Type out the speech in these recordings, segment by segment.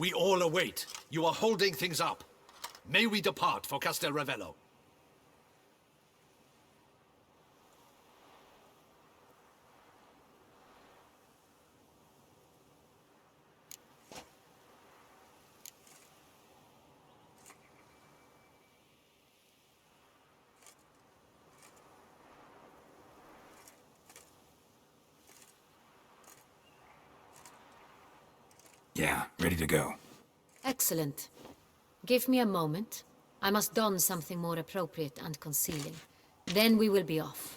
We all await. You are holding things up. May we depart for Castel Ravello? Yeah, ready to go. Excellent. Give me a moment. I must don something more appropriate and concealing. Then we will be off.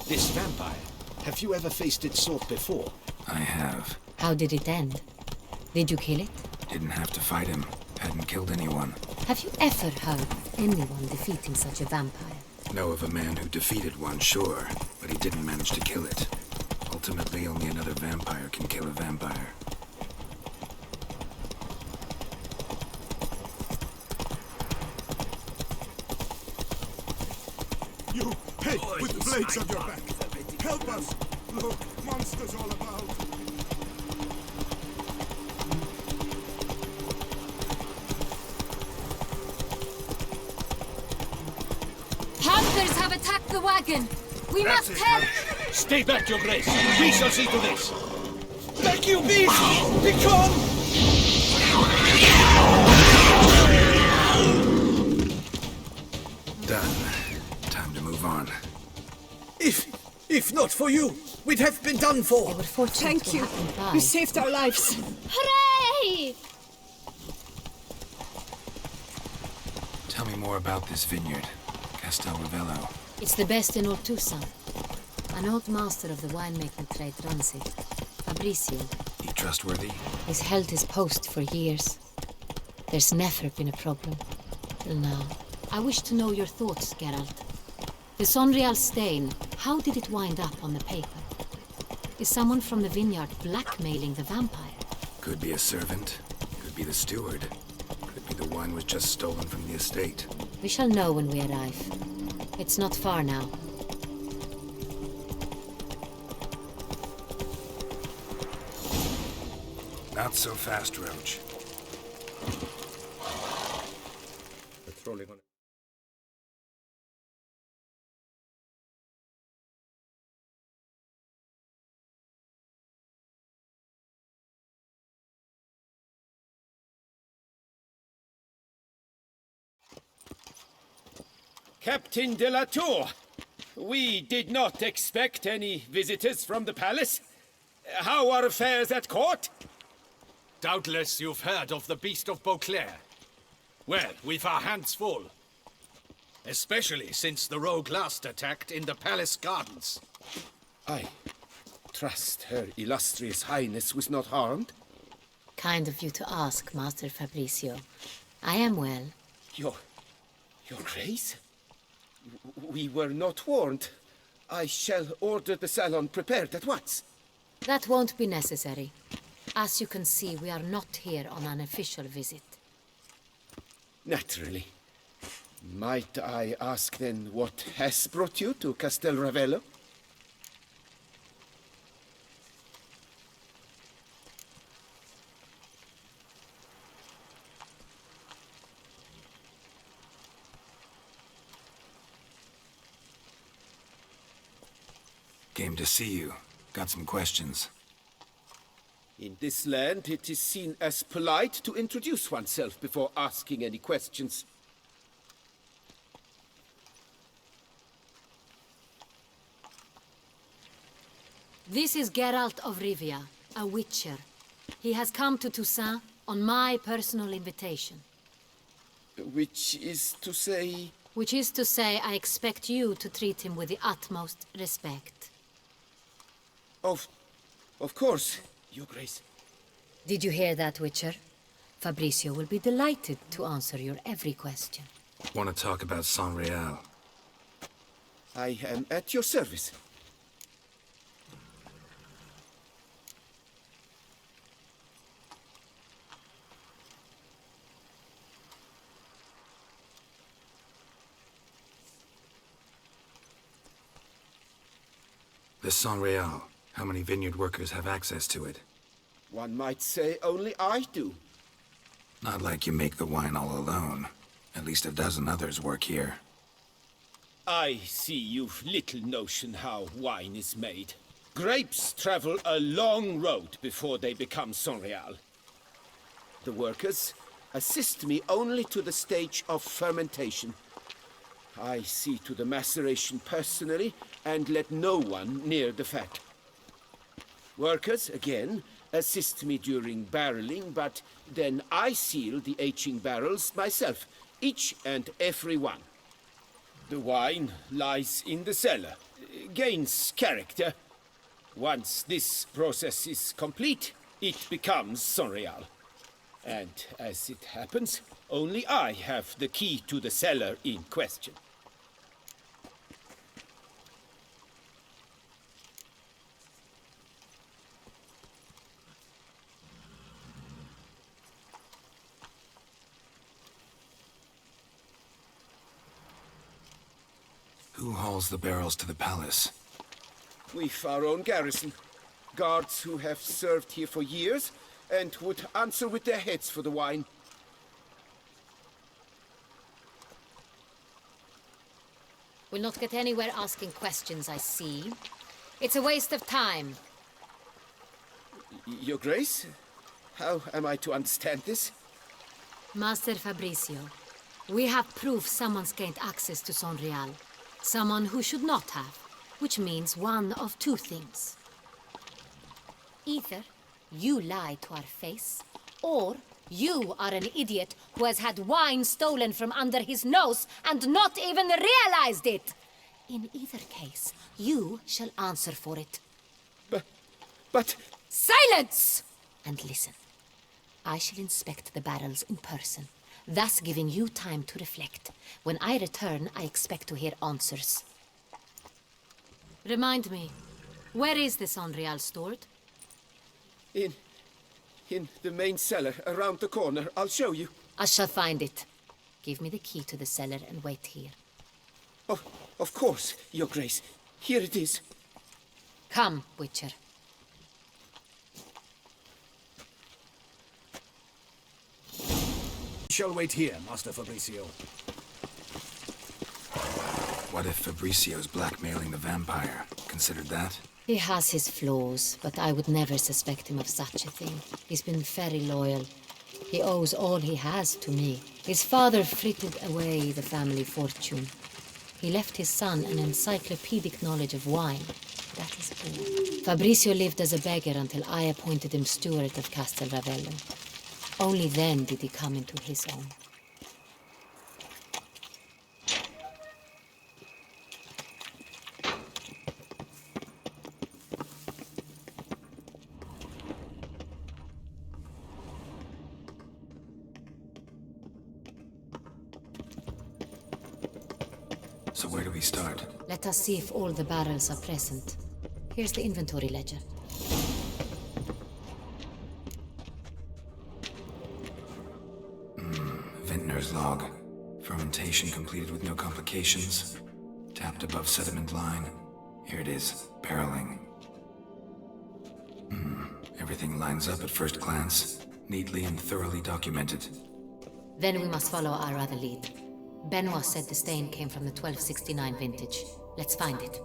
This vampire, have you ever faced its sort before? I have. How did it end? Did you kill it? Didn't have to fight him. Hadn't killed anyone. Have you ever heard of anyone defeating such a vampire? Know of a man who defeated one, sure, but he didn't manage to kill it. Ultimately, only another vampire can kill a vampire. You, hey, with the blades on your back! Help us! Look, monsters all about! Hunters have attacked the wagon! We must help! Stay back, Your Grace. We shall see to this. Back you beast! Become! Done. Time to move on. If not for you, we'd have been done for. They were fortunate Thank to you. happen by. You saved our lives. Hooray! Tell me more about this vineyard. Castel Ravello. It's the best in Ortusa. An old master of the winemaking trade runs it. Fabrizio. He trustworthy? He's held his post for years. There's never been a problem. Till now. I wish to know your thoughts, Geralt. The Sonreal stain, how did it wind up on the paper? Is someone from the vineyard blackmailing the vampire? Could be a servant. Could be the steward. Could be the wine was just stolen from the estate. We shall know when we arrive. It's not far now. Not so fast, Roach. Patrolling on. Captain de la Tour, we did not expect any visitors from the palace. How are affairs at court? Doubtless you've heard of the Beast of Beauclair. Well, we've our hands full. Especially since the rogue last attacked in the palace gardens. I trust Her Illustrious Highness was not harmed. Kind of you to ask, Master Fabrizio. I am well. Your Grace? We were not warned. I shall order the salon prepared at once. That won't be necessary. As you can see, we are not here on an official visit. Naturally. Might I ask then what has brought you to Castel Ravello? Came to see you. Got some questions. In this land, it is seen as polite to introduce oneself before asking any questions. This is Geralt of Rivia, a witcher. He has come to Toussaint on my personal invitation. Which is to say... Which is to say, I expect you to treat him with the utmost respect. Of course, Your Grace. Did you hear that, Witcher? Fabrizio will be delighted to answer your every question. Want to talk about Saint-Réal? I am at your service. The Saint-Réal. How many vineyard workers have access to it? One might say only I do. Not like you make the wine all alone. At least a dozen others work here. I see you've little notion how wine is made. Grapes travel a long road before they become Saint-Réal. The workers assist me only to the stage of fermentation. I see to the maceration personally and let no one near the fat. Workers, again, assist me during barreling, but then I seal the aging barrels myself, each and every one. The wine lies in the cellar, gains character. Once this process is complete, it becomes Saint-Réal. And as it happens, only I have the key to the cellar in question. Who hauls the barrels to the palace? We've our own garrison. Guards who have served here for years and would answer with their heads for the wine. We'll not get anywhere asking questions, I see. It's a waste of time. Your Grace? How am I to understand this? Master Fabrizio, we have proof someone's gained access to Saint-Réal. Someone who should not have, which means one of two things. Either you lie to our face, or you are an idiot who has had wine stolen from under his nose and not even realized it. In either case, you shall answer for it. But... Silence! And listen. I shall inspect the barrels in person, thus giving you time to reflect. When I return, I expect to hear answers. Remind me, where is the Saint-Réal stored? In the main cellar, around the corner. I'll show you. I shall find it. Give me the key to the cellar and wait here. Oh, of course, Your Grace. Here it is. Come, Witcher. Shall wait here, Master Fabrizio. What if Fabricio's blackmailing the vampire? Considered that? He has his flaws, but I would never suspect him of such a thing. He's been very loyal. He owes all he has to me. His father frittered away the family fortune. He left his son an encyclopedic knowledge of wine. That is all. Fabrizio lived as a beggar until I appointed him steward of Castel Ravello. Only then did he come into his own. So where do we start? Let us see if all the barrels are present. Here's the inventory ledger. Vintner's log. Fermentation completed with no complications. Tapped above sediment line. Here it is. Barreling. Everything lines up at first glance. Neatly and thoroughly documented. Then we must follow our other lead. Benoit said the stain came from the 1269 vintage. Let's find it.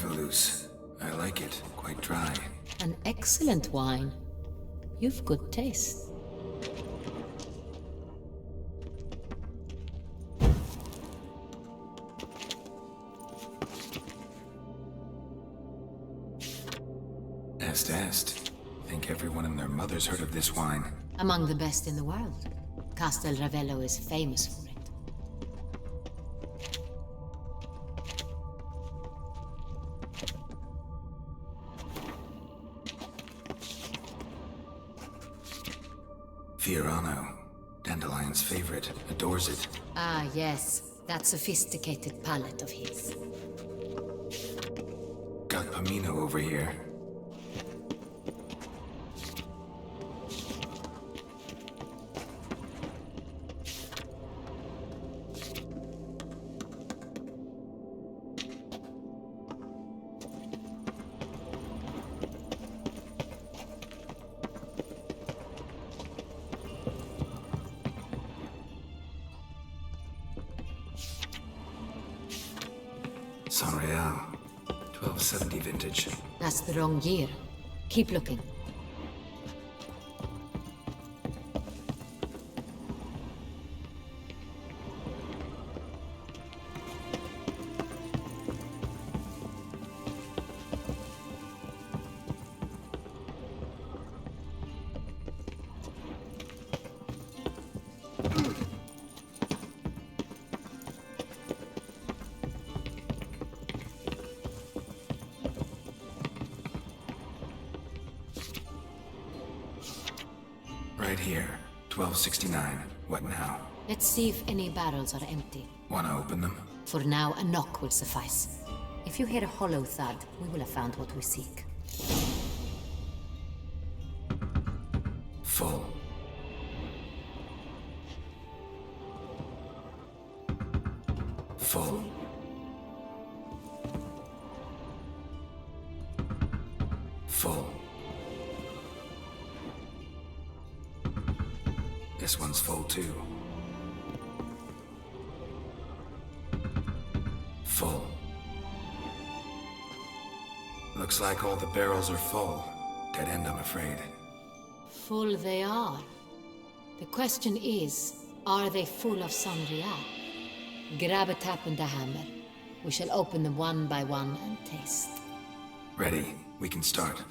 loose. I like it. Quite dry. An excellent wine. You've good taste. Est. Think everyone and their mother's heard of this wine. Among the best in the world. Castel Ravello is famous for it. Fiorano. Dandelion's favorite. Adores it. Ah, yes. That sophisticated palate of his. Got Pomino over here. Sanreal. 1270 vintage. That's the wrong year. Keep looking. Right here. 1269. What now? Let's see if any barrels are empty. Wanna open them? For now, a knock will suffice. If you hear a hollow thud, we will have found what we seek. Full. Full. Full. This one's full too. Full. Looks like all the barrels are full. Dead end, I'm afraid. Full they are. The question is, are they full of Sanreal? Grab a tap and a hammer. We shall open them one by one and taste. Ready. We can start.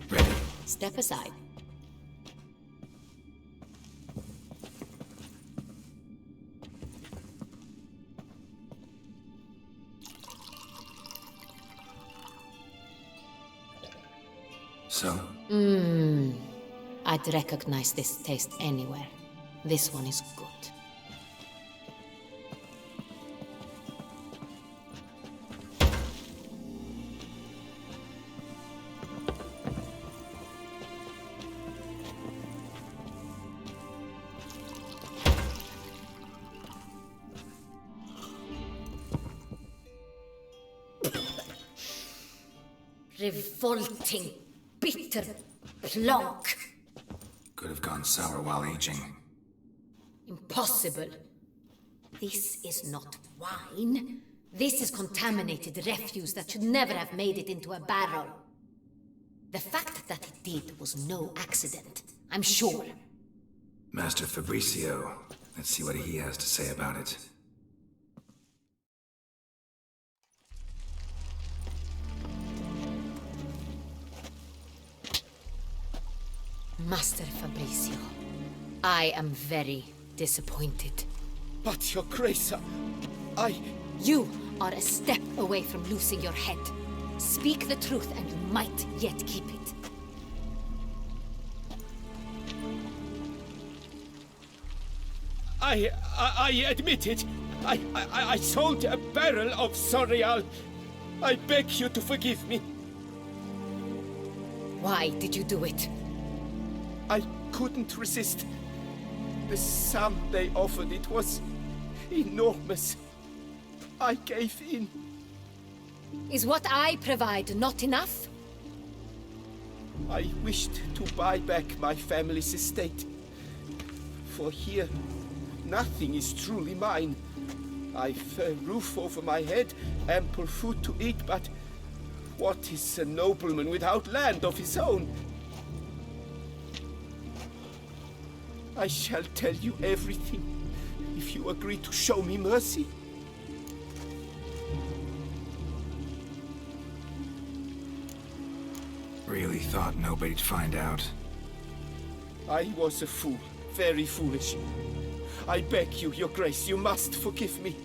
Ready. Step aside. So, I'd recognize this taste anywhere. This one is good. Revolting, bitter plonk. could have gone sour while aging. Impossible. This is not wine. This is contaminated refuse that should never have made it into a barrel. The fact that it did was no accident, I'm sure. Master Fabricio. Let's see what he has to say about it. Master Fabricio, I am very disappointed. But, Your Grace, You are a step away from losing your head. Speak the truth and you might yet keep it. I admit it. I sold a barrel of Sonreal. I beg you to forgive me. Why did you do it? I couldn't resist. The sum they offered, it was enormous. I gave in. Is what I provide not enough? I wished to buy back my family's estate. For here, nothing is truly mine. I've a roof over my head, ample food to eat, but what is a nobleman without land of his own? I shall tell you everything, if you agree to show me mercy. Really thought nobody'd find out. I was a fool, very foolish. I beg you, your grace, you must forgive me.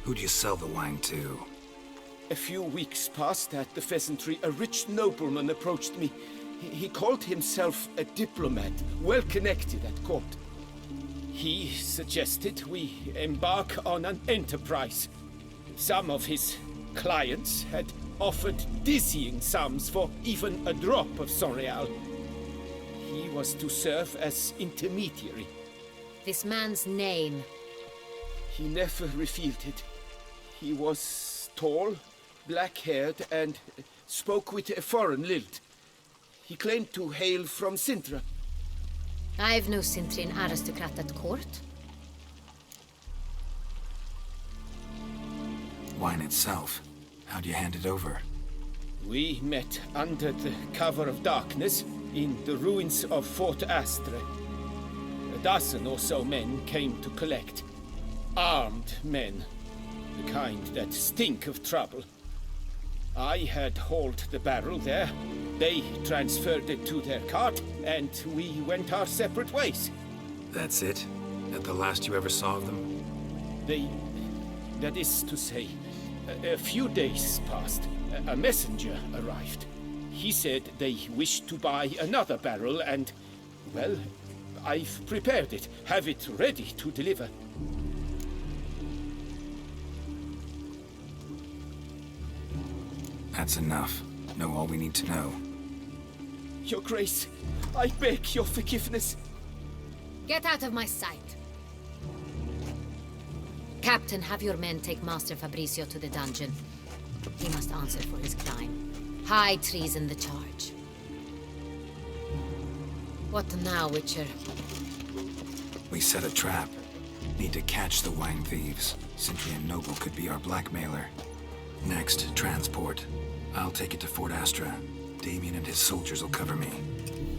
Who'd you sell the wine to? A few weeks past at the pheasantry, a rich nobleman approached me. He called himself a diplomat, well connected at court. He suggested we embark on an enterprise. Some of his clients had offered dizzying sums for even a drop of Sonreal. He was to serve as intermediary. This man's name. He never revealed it. He was tall, black-haired, and spoke with a foreign lilt. He claimed to hail from Sintra. I've no Cintrin aristocrat at court. Wine itself. How'd you hand it over? We met under the cover of darkness in the ruins of Fort Astre. A dozen or so men came to collect. Armed men. The kind that stink of trouble. I had hauled the barrel there. They transferred it to their cart, and we went our separate ways. That's it? That the last you ever saw of them? That is to say, a few days passed. A messenger arrived. He said they wished to buy another barrel and, well, I've prepared it, have it ready to deliver. That's enough. Know all we need to know. Your Grace, I beg your forgiveness. Get out of my sight. Captain, have your men take Master Fabrizio to the dungeon. He must answer for his crime. High treason the charge. What now, Witcher? We set a trap. Need to catch the wine thieves. Cintrian Noble could be our blackmailer. Next, transport. I'll take it to Fort Astra. Damien and his soldiers will cover me.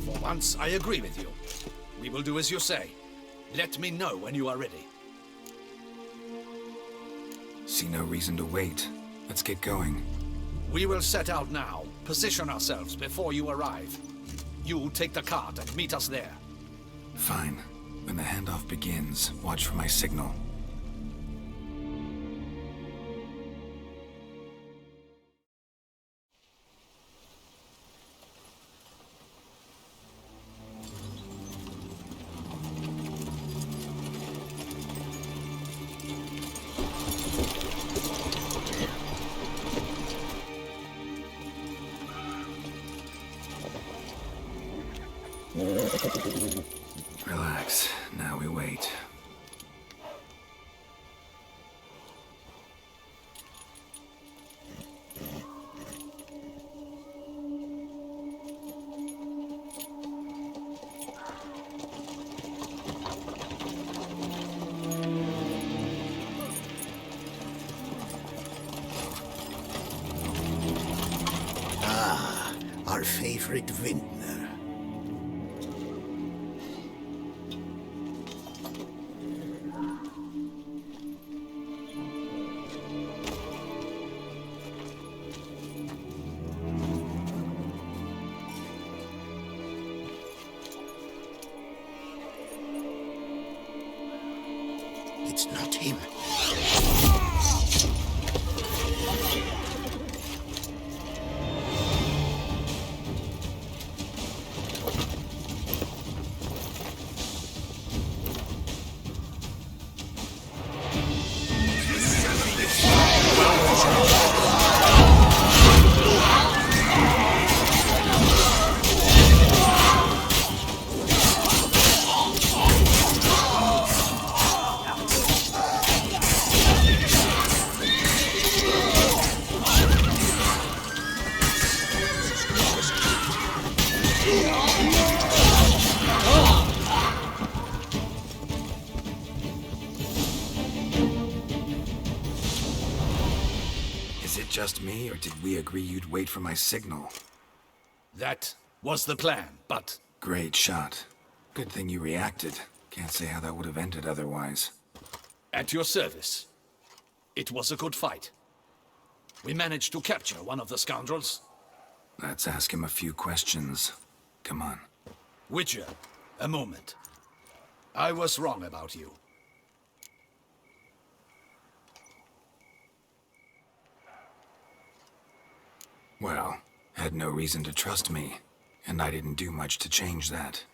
For once, I agree with you. We will do as you say. Let me know when you are ready. See no reason to wait. Let's get going. We will set out now. Position ourselves before you arrive. You take the cart and meet us there. Fine. When the handoff begins, watch for my signal. Relax. Now we wait. Our favorite vintner. It's not him. trust me, or did we agree you'd wait for my signal? That was the plan, but Great shot. Good thing you reacted. Can't say how that would have ended otherwise. at your service. It was a good fight. We managed to capture one of the scoundrels. Let's ask him a few questions. Come on. Witcher, a moment. I was wrong about you. Well, had no reason to trust me, and I didn't do much to change that.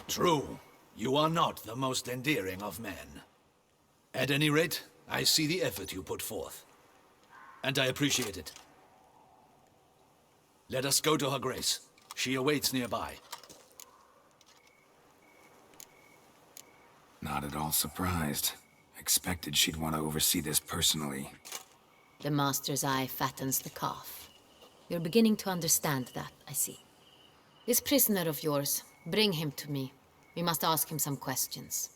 True, you are not the most endearing of men. At any rate, I see the effort you put forth. And I appreciate it. Let us go to her grace. She awaits nearby. Not at all surprised. Expected she'd want to oversee this personally. The master's eye fattens the calf. You're beginning to understand that, I see. This prisoner of yours, bring him to me. We must ask him some questions.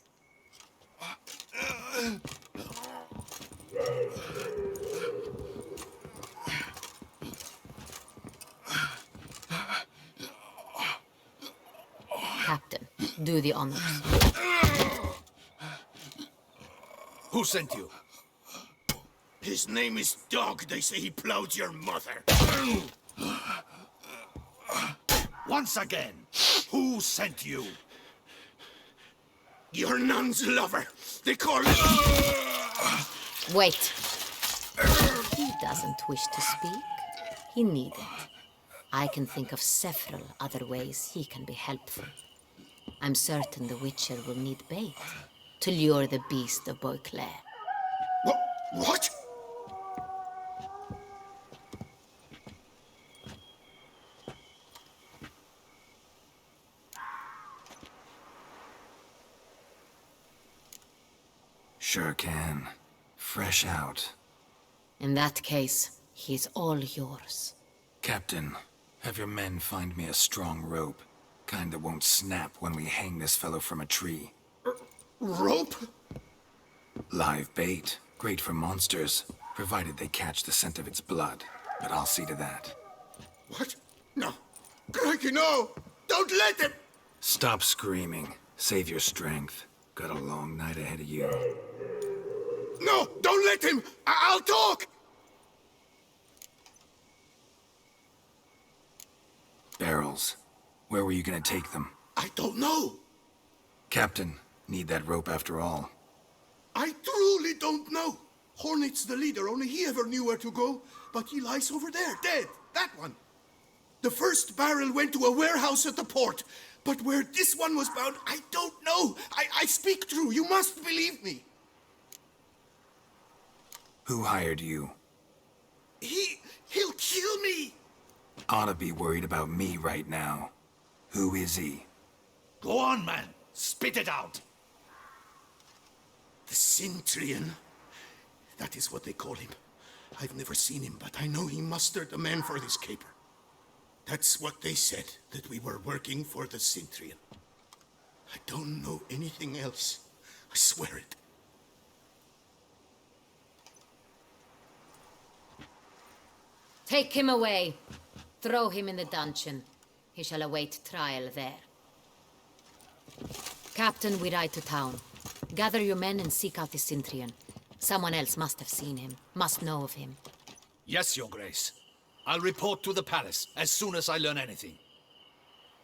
Captain, do the honors. Who sent you? His name is Dog. They say he plowed your mother. Once again, who sent you? Your nun's lover. They call it... Wait. He doesn't wish to speak. He needn't. I can think of several other ways he can be helpful. I'm certain the Witcher will need bait to lure the beast of Beauclair. What? Sure can. Fresh out. In that case, he's all yours. Captain, have your men find me a strong rope. Kind that won't snap when we hang this fellow from a tree. Rope? Live bait. Great for monsters, provided they catch the scent of its blood. But I'll see to that. What? No. Crikey, no! Don't let him! Stop screaming. Save your strength. Got a long night ahead of you. No! Don't let him! I'll talk! Barrels. Where were you gonna take them? I don't know. Captain, need that rope after all. I truly don't know. Hornet's the leader, only he ever knew where to go. But he lies over there, dead. That one. The first barrel went to a warehouse at the port. But where this one was bound, I don't know. I speak true. You must believe me. Who hired you? He'll kill me. Ought to be worried about me right now. Who is he? Go on, man. Spit it out. The Cintrian. That is what they call him. I've never seen him, but I know he mustered a man for this caper. That's what they said, that we were working for the Cintrian. I don't know anything else. I swear it. Take him away. Throw him in the dungeon. He shall await trial there. Captain, we ride to town. Gather your men and seek out the Cintrian. Someone else must have seen him, must know of him. Yes, Your Grace. I'll report to the palace as soon as I learn anything.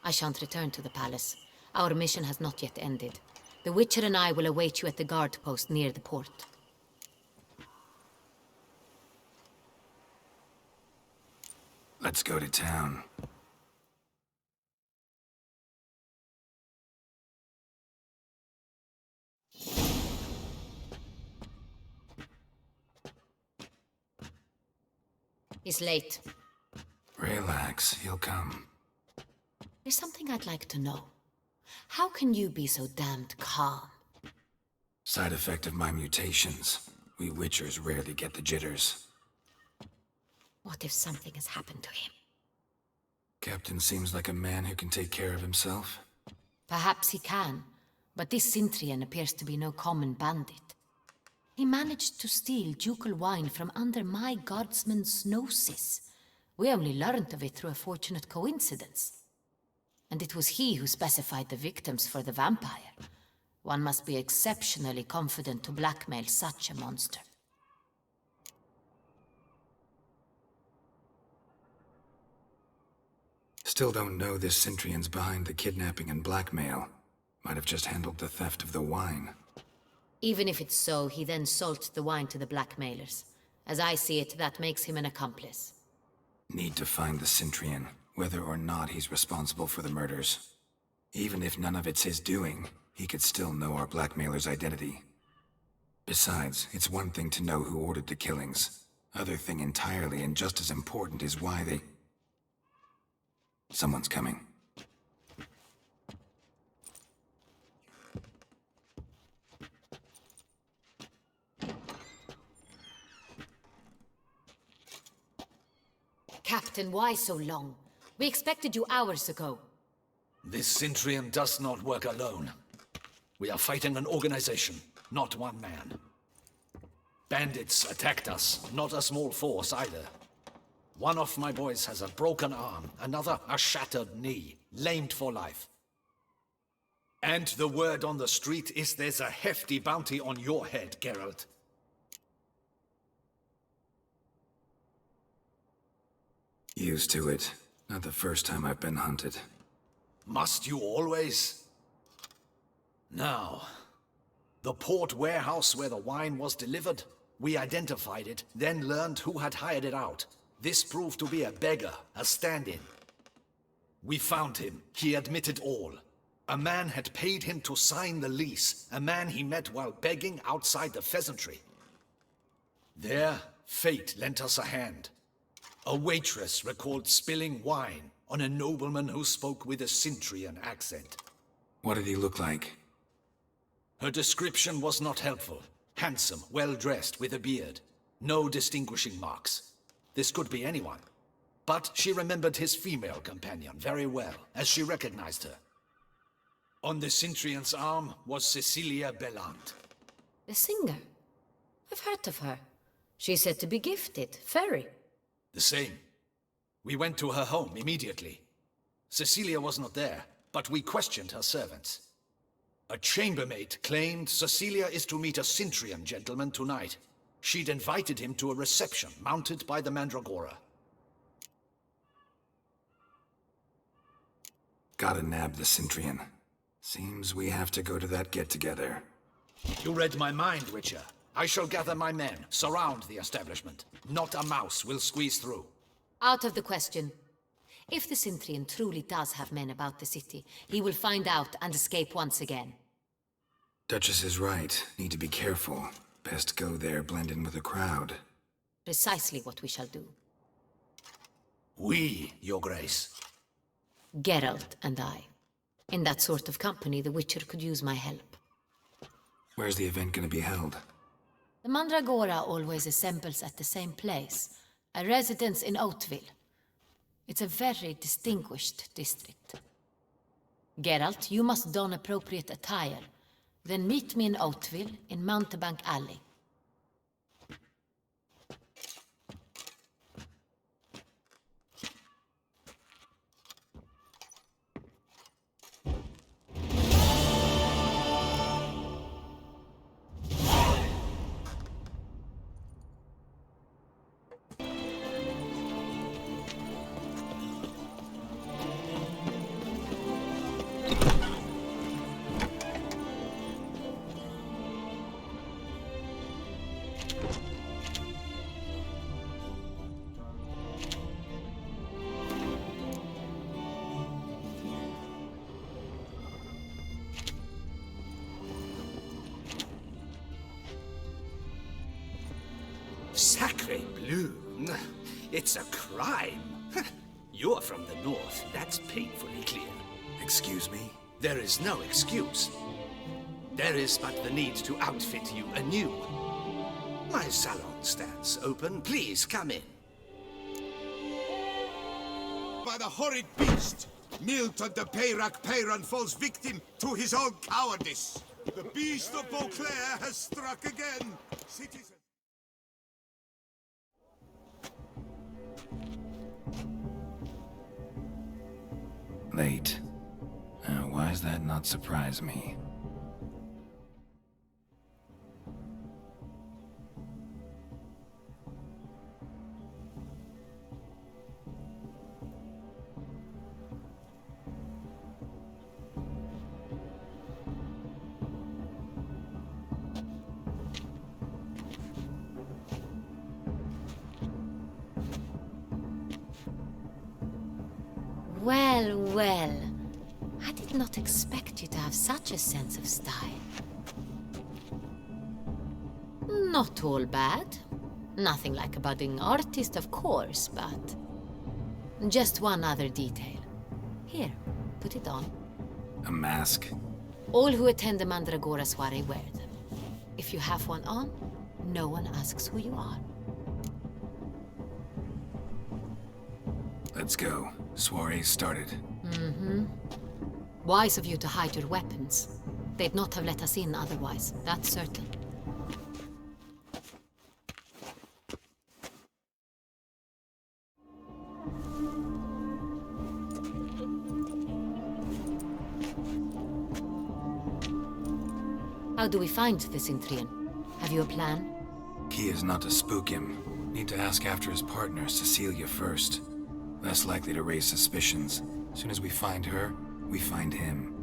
I shan't return to the palace. Our mission has not yet ended. The Witcher and I will await you at the guard post near the port. Let's go to town. He's late. Relax, he'll come. There's something I'd like to know. How can you be so damned calm? Side effect of my mutations. We Witchers rarely get the jitters. What if something has happened to him? Captain seems like a man who can take care of himself. Perhaps he can, but this Cintrian appears to be no common bandit. He managed to steal ducal wine from under my guardsman's noses. We only learned of it through a fortunate coincidence. And it was he who specified the victims for the vampire. One must be exceptionally confident to blackmail such a monster. Still don't know this Centrion's behind the kidnapping and blackmail. Might have just handled the theft of the wine. Even if it's so, he then sold the wine to the blackmailers. As I see it, that makes him an accomplice. Need to find the Centrion, whether or not he's responsible for the murders. Even if none of it's his doing, he could still know our blackmailer's identity. Besides, it's one thing to know who ordered the killings. Other thing entirely, and just as important, is why they... Someone's coming. Captain, why so long? We expected you hours ago. This Centurion does not work alone. We are fighting an organization, not one man. Bandits attacked us, not a small force either. One of my boys has a broken arm, another a shattered knee, lamed for life. And the word on the street is there's a hefty bounty on your head, Geralt. Used to it. Not the first time I've been hunted. Must you always? Now, the port warehouse where the wine was delivered, we identified it, then learned who had hired it out. This proved to be a beggar, a stand-in. We found him. He admitted all. A man had paid him to sign the lease, a man he met while begging outside the pheasantry. There, fate lent us a hand. A waitress recalled spilling wine on a nobleman who spoke with a Centurion accent. What did he look like? Her description was not helpful. Handsome, well-dressed, with a beard. No distinguishing marks. This could be anyone. But she remembered his female companion very well, as she recognized her. On the Centurion's arm was Cecilia Bellant. The singer? I've heard of her. She's said to be gifted, fairy. The same. We went to her home immediately. Cecilia was not there, but we questioned her servants. A chambermaid claimed Cecilia is to meet a Centurion gentleman tonight. She'd invited him to a reception mounted by the Mandragora. Gotta nab the Centurion. Seems we have to go to that get-together. You read my mind, Witcher. I shall gather my men, surround the establishment. Not a mouse will squeeze through. Out of the question. If the Centurion truly does have men about the city, he will find out and escape once again. Duchess is right. Need to be careful. Best go there, blend in with the crowd. Precisely what we shall do. We, Your Grace. Geralt and I. In that sort of company, the Witcher could use my help. Where's the event gonna be held? The Mandragora always assembles at the same place, a residence in Oatville. It's a very distinguished district. Geralt, you must don appropriate attire. Then meet me in Oatville, in Mountebank Alley. Sacre bleu! It's a crime! You're from the north, that's painfully clear. Excuse me? There is no excuse. There is but the need to outfit you anew. My salon stands open. Please come in. By the horrid beast! Milton de Peyran falls victim to his own cowardice. The beast of Beauclair has struck again. Citizen. Late. Why does that not surprise me? Well, well. I did not expect you to have such a sense of style. Not all bad. Nothing like a budding artist, of course, but... just one other detail. Here, put it on. A mask? All who attend the Mandragora soiree wear them. If you have one on, no one asks who you are. Let's go. Soiree started. Mm-hmm. Wise of you to hide your weapons. They'd not have let us in otherwise, that's certain. How do we find the Cintrian? Have you a plan? Key is not to spook him. Need to ask after his partner, Cecilia, first. Less likely to raise suspicions. Soon as we find her, we find him.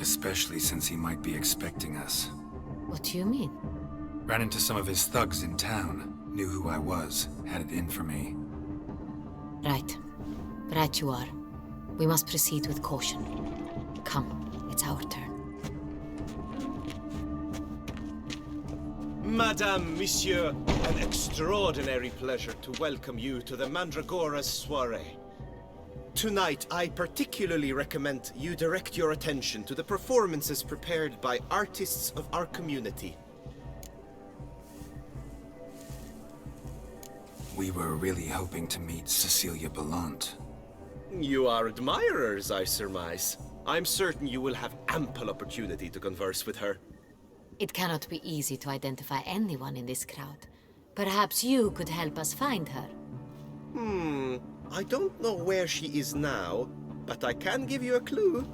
Especially since he might be expecting us. What do you mean? Ran into some of his thugs in town. Knew who I was. Had it in for me. Right. Right you are. We must proceed with caution. Come, it's our turn. Madame, Monsieur, an extraordinary pleasure to welcome you to the Mandragora's soiree. Tonight, I particularly recommend you direct your attention to the performances prepared by artists of our community. We were really hoping to meet Cecilia Bellant. You are admirers, I surmise. I'm certain you will have ample opportunity to converse with her. It cannot be easy to identify anyone in this crowd. Perhaps you could help us find her. I don't know where she is now, but I can give you a clue.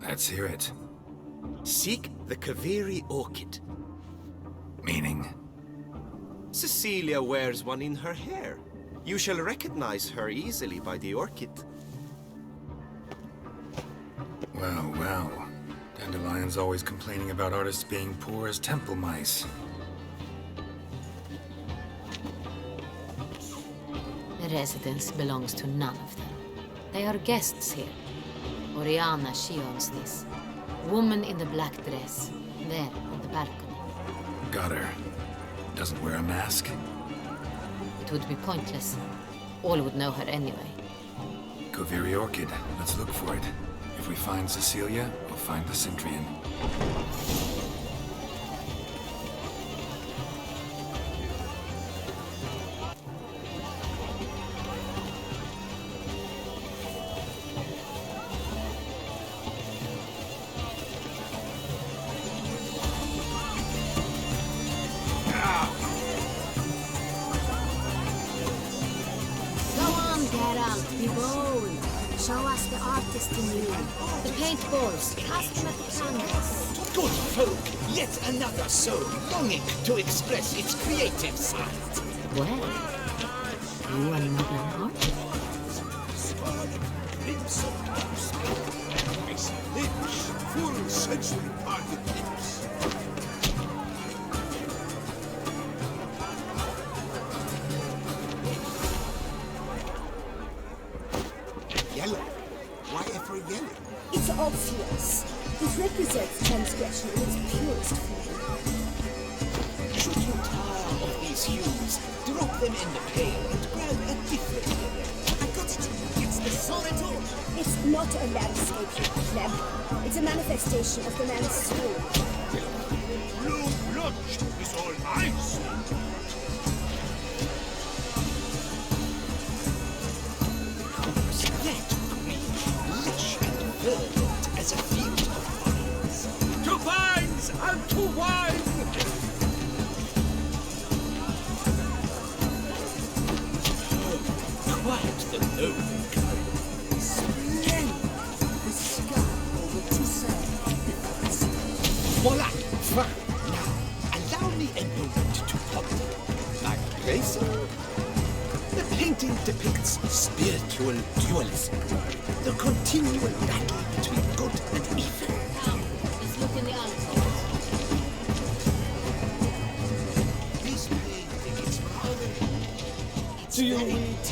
Let's hear it. Seek the Kaveri orchid. Meaning? Cecilia wears one in her hair. You shall recognize her easily by the orchid. Well, well. Dandelion's always complaining about artists being poor as temple mice. The residence belongs to none of them. They are guests here. Oriana, she owns this. Woman in the black dress. There, on the balcony. Got her. Doesn't wear a mask? It would be pointless. All would know her anyway. Kaveri Orchid. Let's look for it. If we find Cecilia, we'll find the Cintrian. Be bold. Show us the artist in you. The paintballs. Cast them at the canvas. Good folk, yet another soul longing to express its creative side. Well, you are not an artist. Full sensory parted lips. Yellow? Why ever yellow? It's obvious. It represents transgression in its purest form. Should you tire of these hues, drop them in the pail and grab a different yellow. I got it. It's the solitude. It's not a landscape, you pleb. It's a manifestation of the man's soul. Blue plunged is all I see. That green, lush and verdant as a field of vines. To vines and to wine! No. Again, the sky over two sides. Voila! Fine. Now, allow me a moment to ponder. My place? The painting depicts spiritual dualism. The continual battle between good and evil. Come, let's look in the alcove. This painting is Do you read?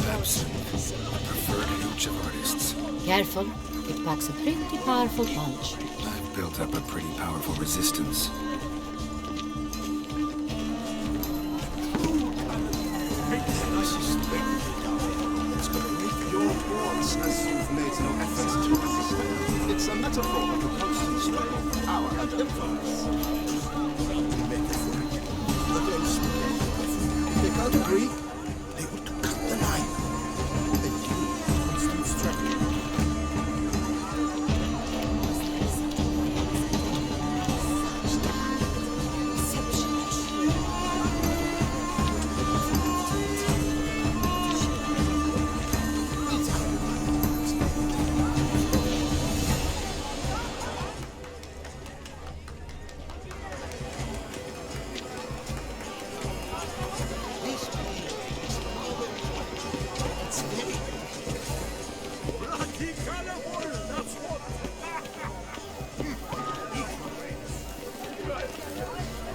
Absolutely. I prefer to each of artists. Careful, it packs a pretty powerful punch. I've built up a pretty powerful resistance. It's gonna make your wants as you've made no effort to understand. It's a metaphor of the constant struggle of power and influence. We make it for you. Against the if they can't agree, they want to cut the line. They kill constant struggle.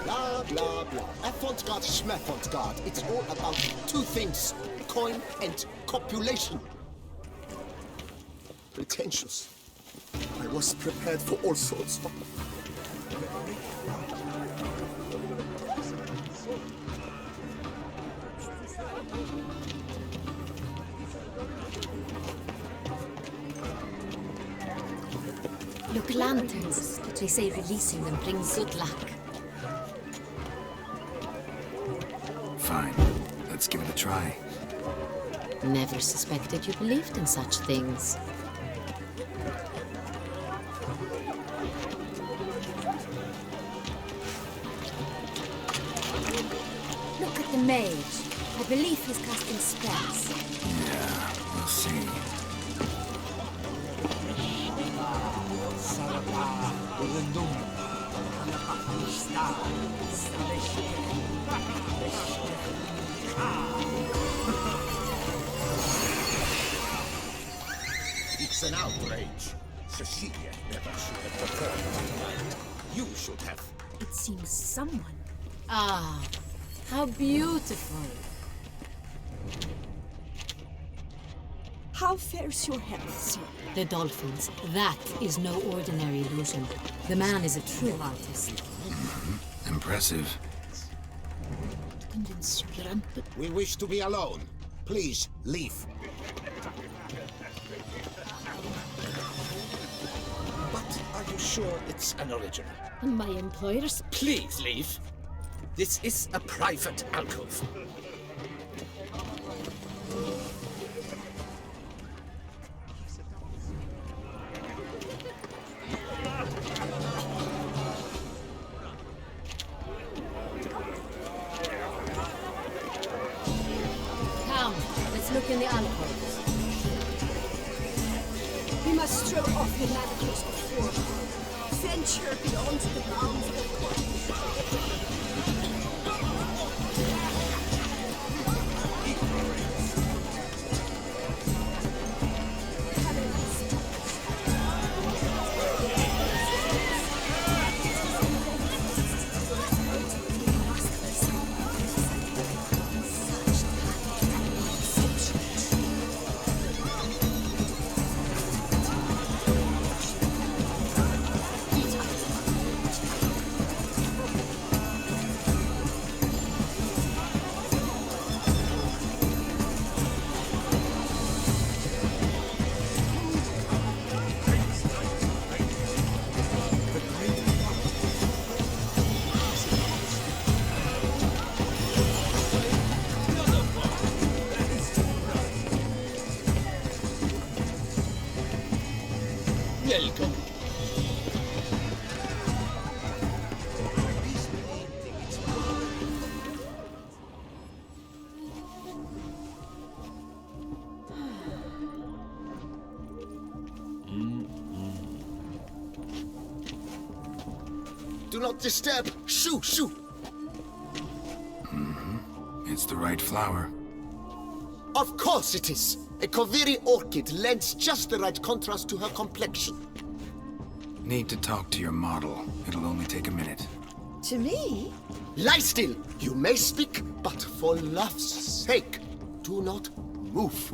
Blah, blah, blah. Avant-garde, schmavant-garde. It's all about two things. Coin and copulation. Pretentious. I was prepared for all sorts. Look, lanterns. They say releasing them brings good luck. Fine. Let's give it a try. Never suspected you believed in such things. Look at the mage. I believe he's casting spells. Yeah, we'll see. It's an outrage. Cecilia never should have performed tonight. You should have. It seems someone. Ah, how beautiful. How fares your health, sir? The dolphins. That is no ordinary illusion. The man is a true artist. Impressive. We wish to be alone. Please, leave. But are you sure it's an original? And my employers? Please leave. This is a private alcove. Come, let's look in the alcove. We must throw off the manacles of form. Venture beyond the bounds of cottage. Welcome. Do not disturb. Shoo, shoo. It's the right flower. Of course it is. A Koviri orchid lends just the right contrast to her complexion. Need to talk to your model. It'll only take a minute. To me? Lie still. You may speak, but for love's sake, do not move.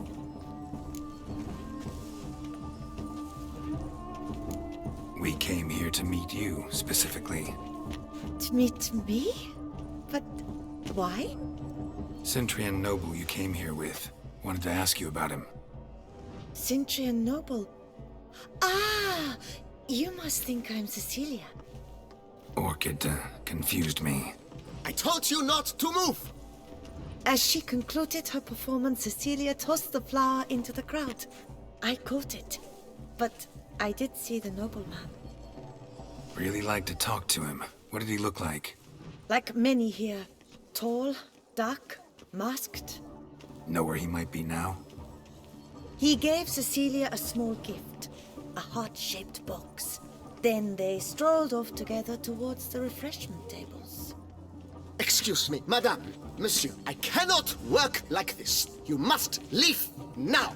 We came here to meet you, specifically. To meet me? But why? Centrian Noble you came here with. Wanted to ask you about him. Centrian Noble. Ah! You must think I'm Cecilia. Orchid confused me. I told you not to move. As she concluded her performance, Cecilia tossed the flower into the crowd. I caught it, but I did see the nobleman. Really like to talk to him. What did he look like? Like many here. Tall, dark, masked. Know where he might be now? He gave Cecilia a small gift, a heart-shaped box. Then they strolled off together towards the refreshment tables. Excuse me, madame, monsieur, I cannot work like this. You must leave now.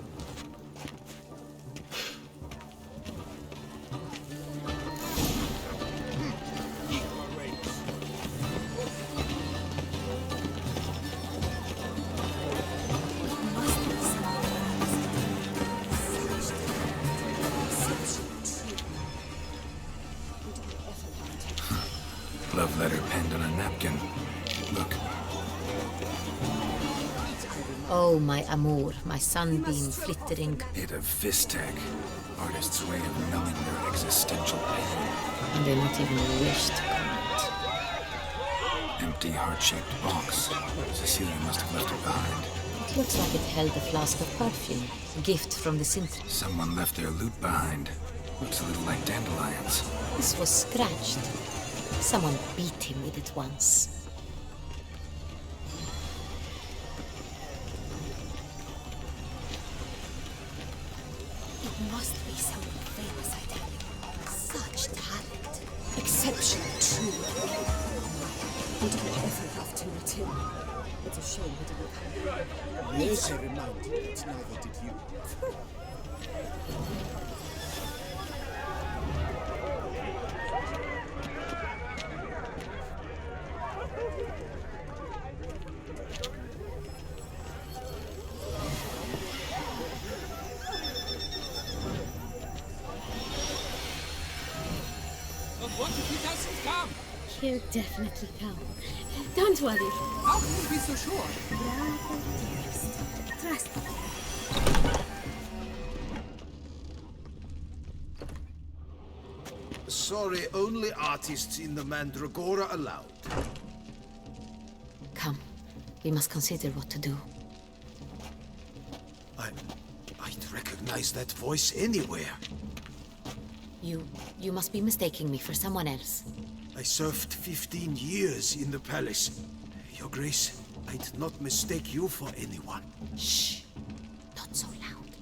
Love letter penned on a napkin. Look. Oh, my amour, my sunbeam flittering. Bit of Vistec. Artist's way of numbing their existential pain. And they not even wish to comment. Empty heart-shaped box. Cecilia must have left it behind. It looks like it held a flask of perfume, a gift from the Sintra. Someone left their loot behind. Looks a little like dandelions. This was scratched. Someone beat him with it once. It must be someone famous, I tell you. Such talent. Exceptional, truly. We didn't ever have to meet him. It's a shame he didn't come. Yes, I remind you that neither did you. What if he doesn't come? He'll definitely come. Don't worry. How can you be so sure? Bravo, dearest. Trust me. Sorry, only artists in the Mandragora allowed. Come, we must consider what to do. I'd recognize that voice anywhere. You must be mistaking me for someone else. I served 15 years in the palace. Your Grace, I'd not mistake you for anyone. Shh! Not so loud.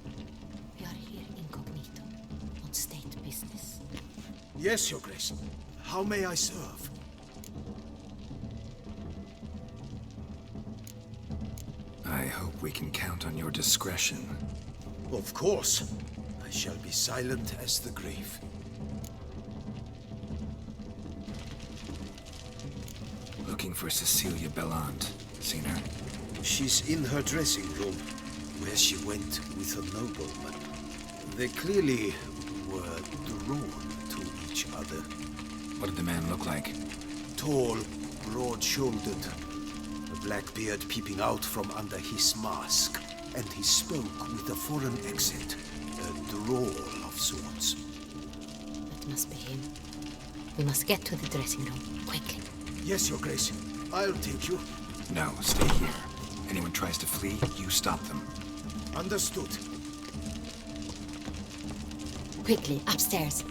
We are here incognito, on state business. Yes, Your Grace. How may I serve? I hope we can count on your discretion. Of course. I shall be silent as the grave. Looking for Cecilia Bellant. Seen her? She's in her dressing room, where she went with a nobleman. They clearly were drawn to each other. What did the man look like? Tall, broad-shouldered, a black beard peeping out from under his mask, and he spoke with a foreign accent, a drawl of sorts. That must be him. We must get to the dressing room, quickly. Yes, Your Grace. I'll take you. No, stay here. Anyone tries to flee, you stop them. Understood. Quickly, upstairs.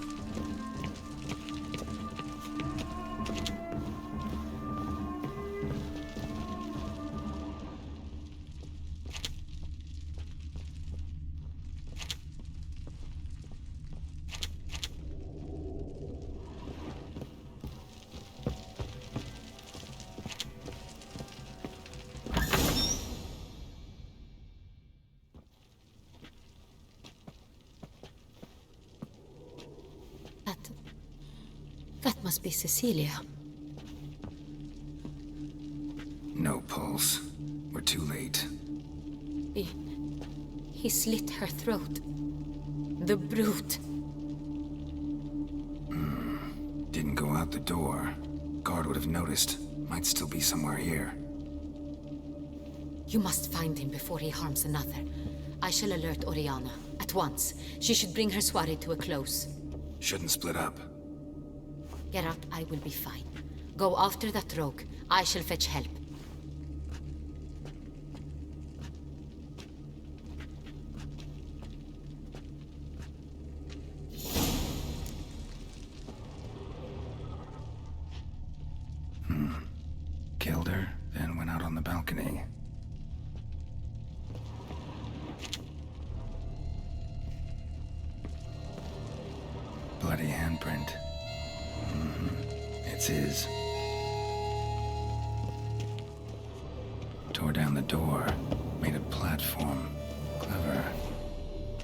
That must be Cecilia. No pulse. We're too late. He slit her throat. The brute. Didn't go out the door. Guard would have noticed. Might still be somewhere here. You must find him before he harms another. I shall alert Oriana. At once. She should bring her soirée to a close. Shouldn't split up. Geralt, I will be fine. Go after that rogue. I shall fetch help. Killed her, then went out on the balcony. Bloody handprint. It's his. Tore down the door. Made a platform. Clever.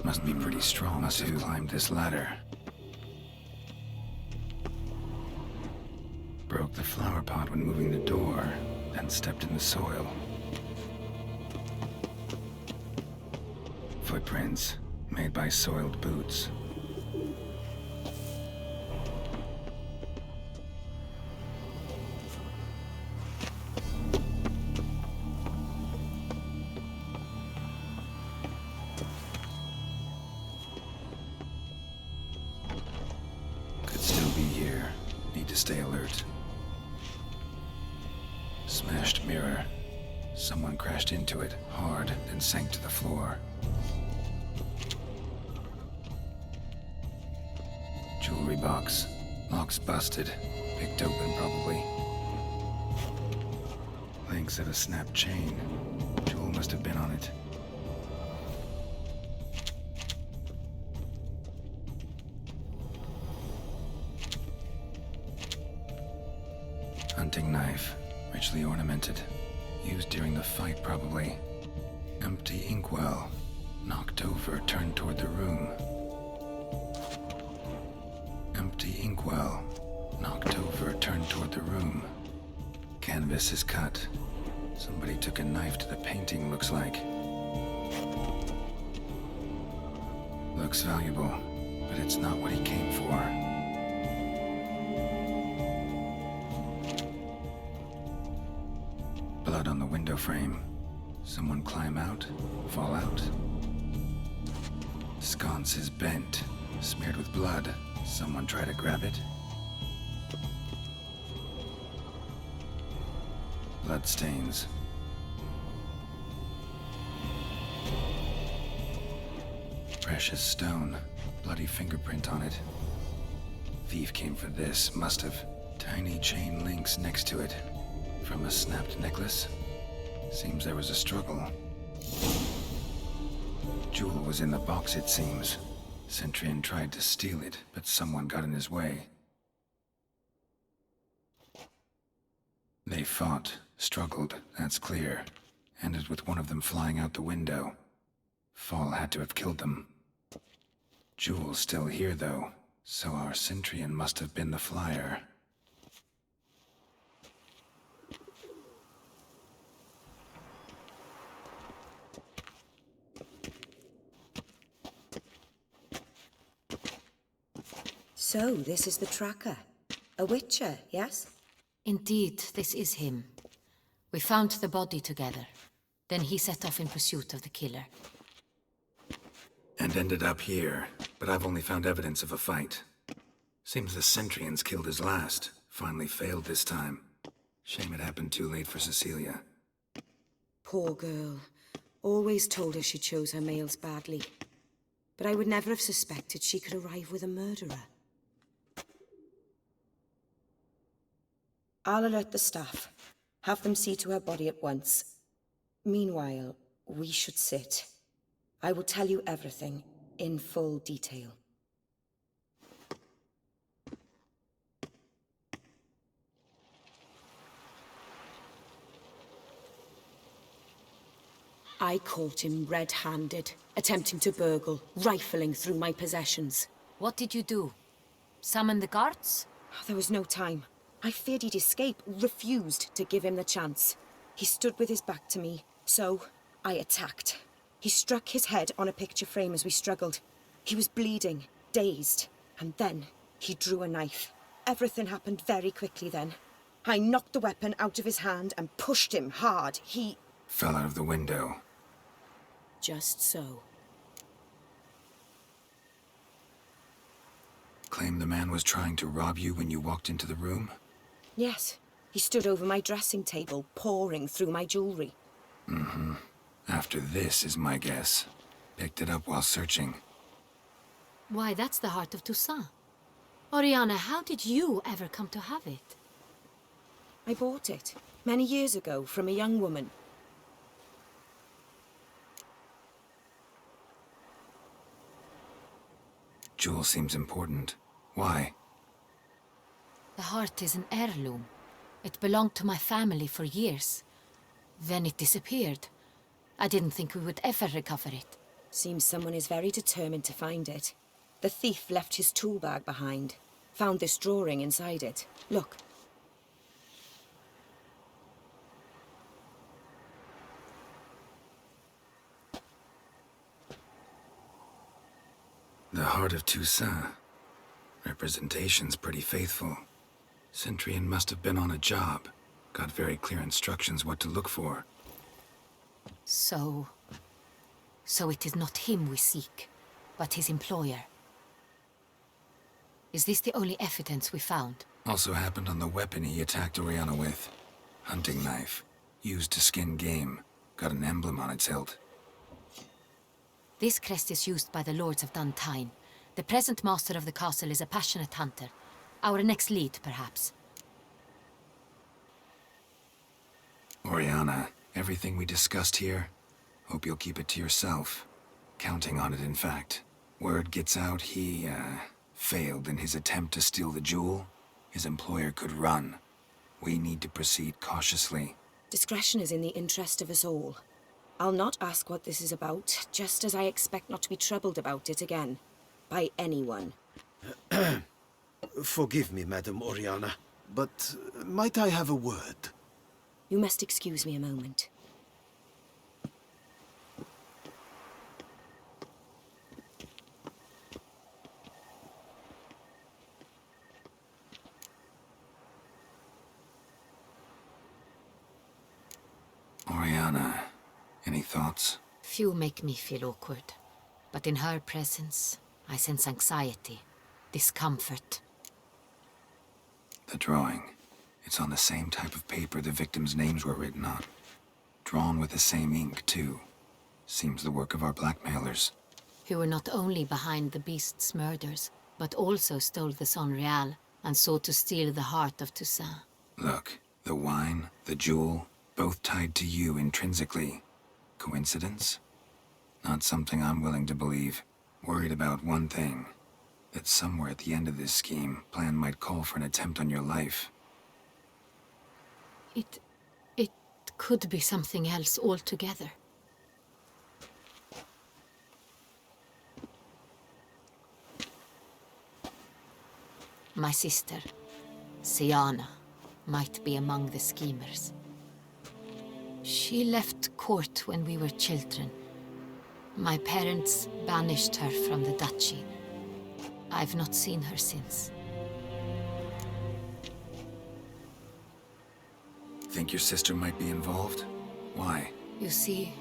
Must be pretty strong. Must have climbed this ladder. Broke the flower pot when moving the door, then stepped in the soil. Footprints, made by soiled boots. Could still be here. Need to stay alert. Smashed mirror. Someone crashed into it, hard, then sank to the floor. Jewelry box. Lock's busted. Picked open, probably. Links of a snapped chain. Jewel must have been on it. Hunting knife. Richly ornamented. Used during the fight, probably. Empty inkwell. Knocked over, turned toward the room. Empty inkwell. Knocked over, turned toward the room. Canvas is cut. Somebody took a knife to the painting, looks like. Looks valuable, but it's not what he came for. Blood on the window frame. Someone climb out, fall out. Sconce is bent, smeared with blood. Someone try to grab it. Blood stains. Precious stone, bloody fingerprint on it. Thief came for this, must have. Tiny chain links next to it. From a snapped necklace? Seems there was a struggle. Jewel was in the box, it seems. Centurion tried to steal it, but someone got in his way. They fought, struggled, that's clear. Ended with one of them flying out the window. Fall had to have killed them. Jewel's still here, though, so our Centurion must have been the flyer. So, this is the tracker. A witcher, yes? Indeed, this is him. We found the body together. Then he set off in pursuit of the killer. And ended up here, but I've only found evidence of a fight. Seems the Centurions killed his last. Finally failed this time. Shame it happened too late for Cecilia. Poor girl. Always told her she chose her males badly. But I would never have suspected she could arrive with a murderer. I'll alert the staff. Have them see to her body at once. Meanwhile, we should sit. I will tell you everything, in full detail. I caught him red-handed, attempting to burgle, rifling through my possessions. What did you do? Summon the guards? There was no time. I feared he'd escape, refused to give him the chance. He stood with his back to me, so I attacked. He struck his head on a picture frame as we struggled. He was bleeding, dazed, and then he drew a knife. Everything happened very quickly then. I knocked the weapon out of his hand and pushed him hard. He fell out of the window. Just so. Claim the man was trying to rob you when you walked into the room? Yes. He stood over my dressing table, pouring through my jewelry. Mm-hmm. After this is my guess. Picked it up while searching. Why, that's the heart of Toussaint. Oriana, how did you ever come to have it? I bought it, many years ago, from a young woman. Jewel seems important. Why? The heart is an heirloom. It belonged to my family for years. Then it disappeared. I didn't think we would ever recover it. Seems someone is very determined to find it. The thief left his tool bag behind. Found this drawing inside it. Look. The heart of Toussaint. Representation's pretty faithful. Centurion must have been on a job. Got very clear instructions what to look for. So it is not him we seek, but his employer. Is this the only evidence we found? Also happened on the weapon he attacked Oriana with. Hunting knife. Used to skin game. Got an emblem on its hilt. This crest is used by the Lords of Duntine. The present master of the castle is a passionate hunter. Our next lead, perhaps. Oriana, everything we discussed here, hope you'll keep it to yourself. Counting on it, in fact. Word gets out he, failed in his attempt to steal the jewel. His employer could run. We need to proceed cautiously. Discretion is in the interest of us all. I'll not ask what this is about, just as I expect not to be troubled about it again. By anyone. Forgive me, Madam Oriana, but might I have a word? You must excuse me a moment. Oriana, any thoughts? Few make me feel awkward, but in her presence, I sense anxiety, discomfort. The drawing. It's on the same type of paper the victims' names were written on. Drawn with the same ink, too. Seems the work of our blackmailers. Who were not only behind the beast's murders, but also stole the Son Real and sought to steal the heart of Toussaint. Look, the wine, the jewel, both tied to you intrinsically. Coincidence? Not something I'm willing to believe. Worried about one thing. That somewhere at the end of this scheme, plan might call for an attempt on your life. It could be something else altogether. My sister, Siana, might be among the schemers. She left court when we were children. My parents banished her from the duchy. I've not seen her since. Think your sister might be involved? Why? You see,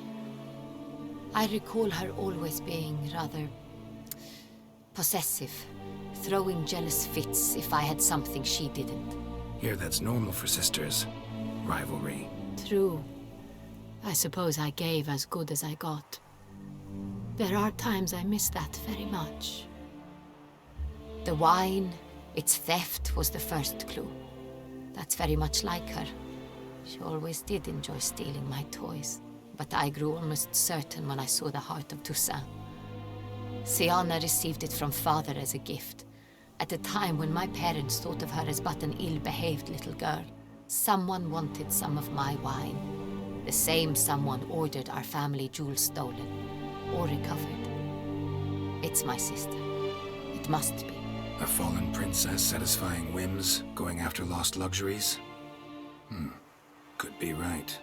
I recall her always being rather possessive, throwing jealous fits if I had something she didn't. Here, that's normal for sisters. Rivalry. True. I suppose I gave as good as I got. There are times I miss that very much. The wine, its theft, was the first clue. That's very much like her. She always did enjoy stealing my toys, but I grew almost certain when I saw the heart of Toussaint. Siana received it from father as a gift, at a time when my parents thought of her as but an ill-behaved little girl. Someone wanted some of my wine. The same someone ordered our family jewels stolen, or recovered. It's my sister. It must be. A fallen princess satisfying whims, going after lost luxuries? Could be right.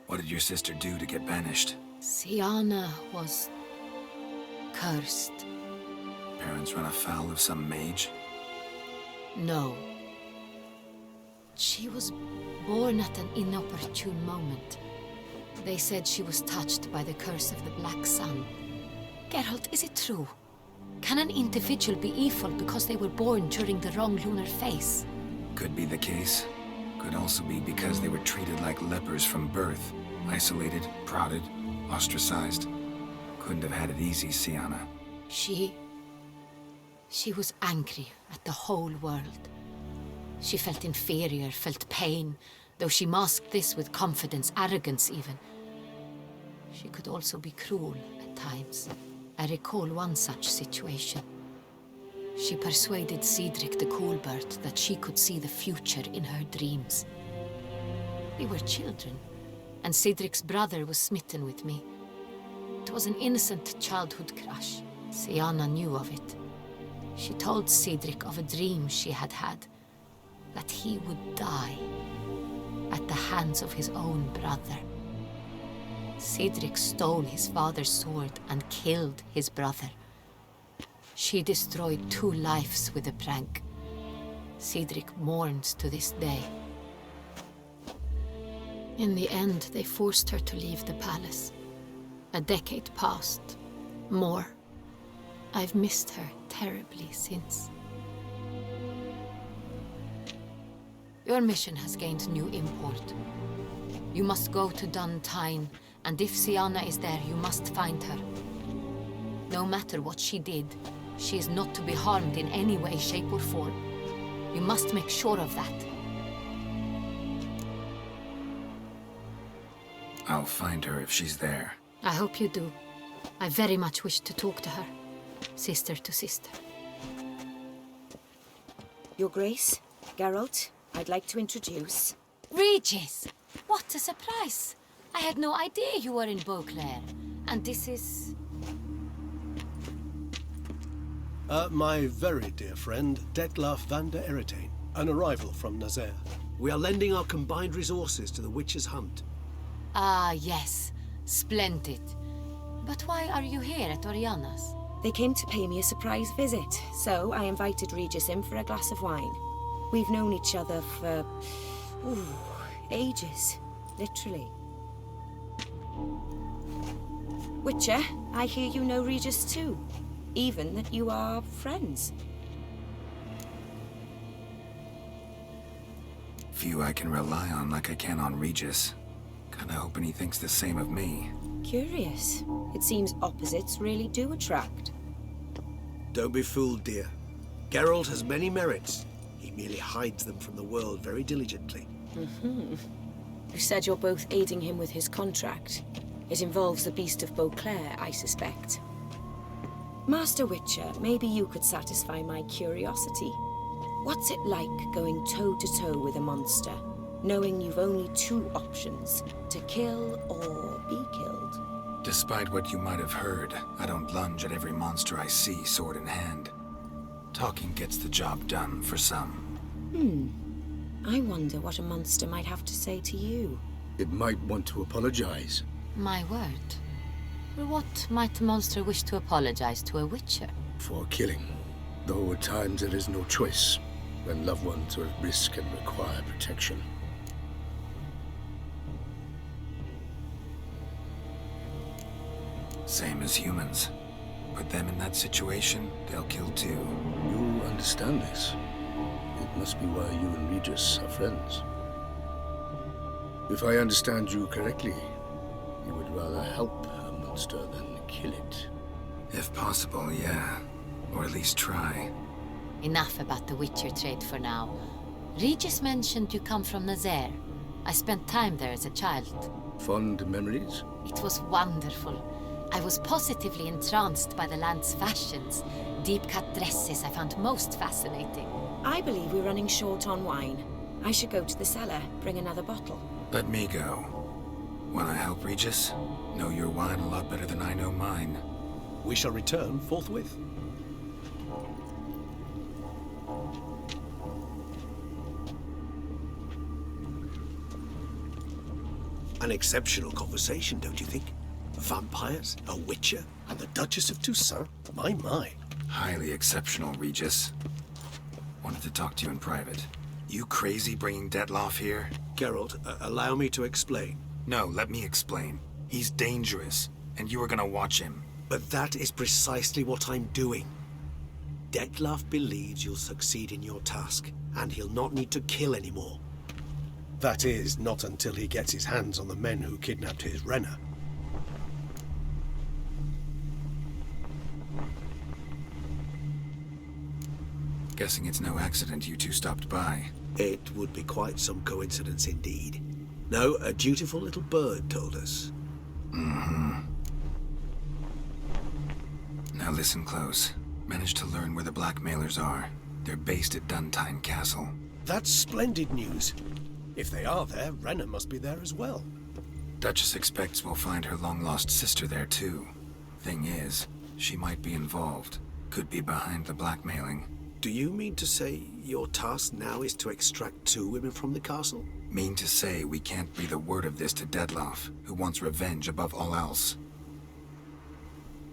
What did your sister do to get banished? Siana was cursed. Parents run afoul of some mage? No. She was born at an inopportune moment. They said she was touched by the curse of the Black Sun. Geralt, is it true? Can an individual be evil because they were born during the wrong lunar phase? Could be the case. Could also be because they were treated like lepers from birth. Isolated, prodded, ostracized. Couldn't have had it easy, Siana. She was angry at the whole world. She felt inferior, felt pain, though she masked this with confidence, arrogance even. She could also be cruel at times. I recall one such situation. She persuaded Cedric the Coolbird that she could see the future in her dreams. We were children, and Cedric's brother was smitten with me. It was an innocent childhood crush. Siana knew of it. She told Cedric of a dream she had had, that he would die at the hands of his own brother. Cedric stole his father's sword and killed his brother. She destroyed 2 lives with a prank. Cedric mourns to this day. In the end, they forced her to leave the palace. A decade passed. More. I've missed her terribly since. Your mission has gained new import. You must go to Dun Tyne, and if Siana is there, you must find her. No matter what she did, she is not to be harmed in any way, shape, or form. You must make sure of that. I'll find her if she's there. I hope you do. I very much wish to talk to her. Sister to sister. Your Grace, Geralt, I'd like to introduce... Regis! What a surprise! I had no idea you were in Beauclair. And this is... My very dear friend, Detlaf van der Eritane, an arrival from Nazaire. We are lending our combined resources to the Witch's Hunt. Ah, yes. Splendid. But why are you here at Oriana's? They came to pay me a surprise visit, so I invited Regis in for a glass of wine. We've known each other for... ages. Literally. Witcher, I hear you know Regis too. Even that you are friends. Few I can rely on like I can on Regis. Kinda hoping he thinks the same of me. Curious. It seems opposites really do attract. Don't be fooled, dear. Geralt has many merits. He merely hides them from the world very diligently. You said you're both aiding him with his contract. It involves the Beast of Beauclair, I suspect. Master Witcher, maybe you could satisfy my curiosity. What's it like going toe-to-toe with a monster, knowing you've only 2 options, to kill or be killed? Despite what you might have heard, I don't lunge at every monster I see sword in hand. Talking gets the job done for some. I wonder what a monster might have to say to you. It might want to apologize. My word. For what might a monster wish to apologize to a witcher? For killing. Though at times there is no choice, when loved ones are at risk and require protection. Same as humans. Put them in that situation, they'll kill too. You understand this. It must be why you and Regis are friends. If I understand you correctly, you would rather help a monster than kill it. If possible, yeah. Or at least try. Enough about the Witcher trade for now. Regis mentioned you come from Nazaire. I spent time there as a child. Fond memories? It was wonderful. I was positively entranced by the land's fashions. Deep-cut dresses I found most fascinating. I believe we're running short on wine. I should go to the cellar, bring another bottle. Let me go. Wanna help Regis? Know your wine a lot better than I know mine. We shall return forthwith. An exceptional conversation, don't you think? Vampires, a witcher, And the Duchess of Toussaint? My. Highly exceptional, Regis. Wanted to talk to you in private. You crazy bringing Detloff here? Geralt, allow me to explain. No, let me explain. He's dangerous, and you are gonna watch him. But that is precisely what I'm doing. Detloff believes you'll succeed in your task, and he'll not need to kill anymore. That is, not until he gets his hands on the men who kidnapped his Renner. Guessing it's no accident you two stopped by. It would be quite some coincidence indeed. No, a dutiful little bird told us. Mm-hmm. Now listen close. Managed to learn where the blackmailers are. They're based at Duntine Castle. That's splendid news. If they are there, Renner must be there as well. Duchess expects we'll find her long-lost sister there too. Thing is, she might be involved. Could be behind the blackmailing. Do you mean to say your task now is to extract 2 women from the castle? Mean to say we can't breathe a word of this to Detloff, who wants revenge above all else.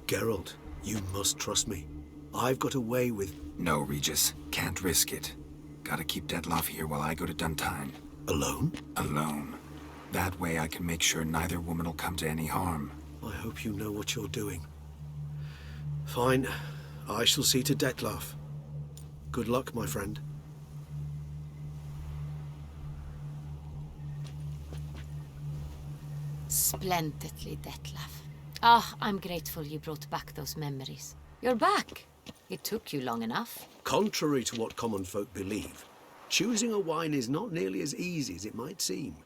Geralt, you must trust me. I've got away with... No, Regis. Can't risk it. Gotta keep Detloff here while I go to Duntine. Alone? Alone. That way I can make sure neither woman will come to any harm. I hope you know what you're doing. Fine. I shall see to Detloff. Good luck, my friend. Splendidly, Detlaff. Ah, I'm grateful you brought back those memories. You're back. It took you long enough. Contrary to what common folk believe, choosing a wine is not nearly as easy as it might seem.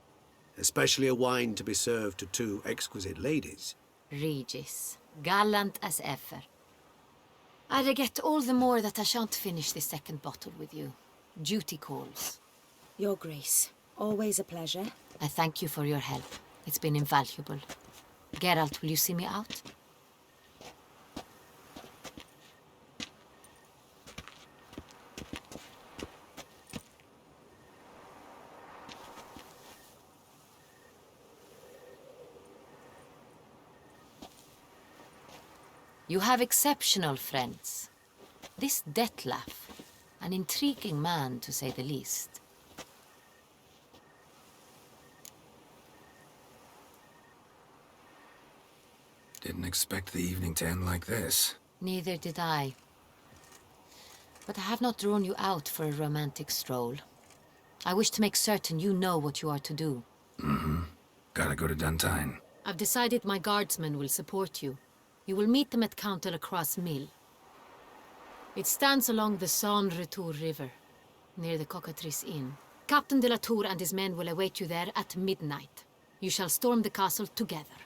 Especially a wine to be served to 2 exquisite ladies. Regis, gallant as ever. I regret all the more that I shan't finish this second bottle with you. Duty calls. Your Grace, always a pleasure. I thank you for your help. It's been invaluable. Geralt, will you see me out? You have exceptional friends. This Detlaff, an intriguing man to say the least. Didn't expect the evening to end like this. Neither did I. But I have not drawn you out for a romantic stroll. I wish to make certain you know what you are to do. Mm-hmm. Gotta go to Duntine. I've decided my guardsmen will support you. You will meet them at Count de la Croix's mill. It stands along the Saône-Retour River, near the Cockatrice Inn. Captain de la Tour and his men will await you there at midnight. You shall storm the castle together.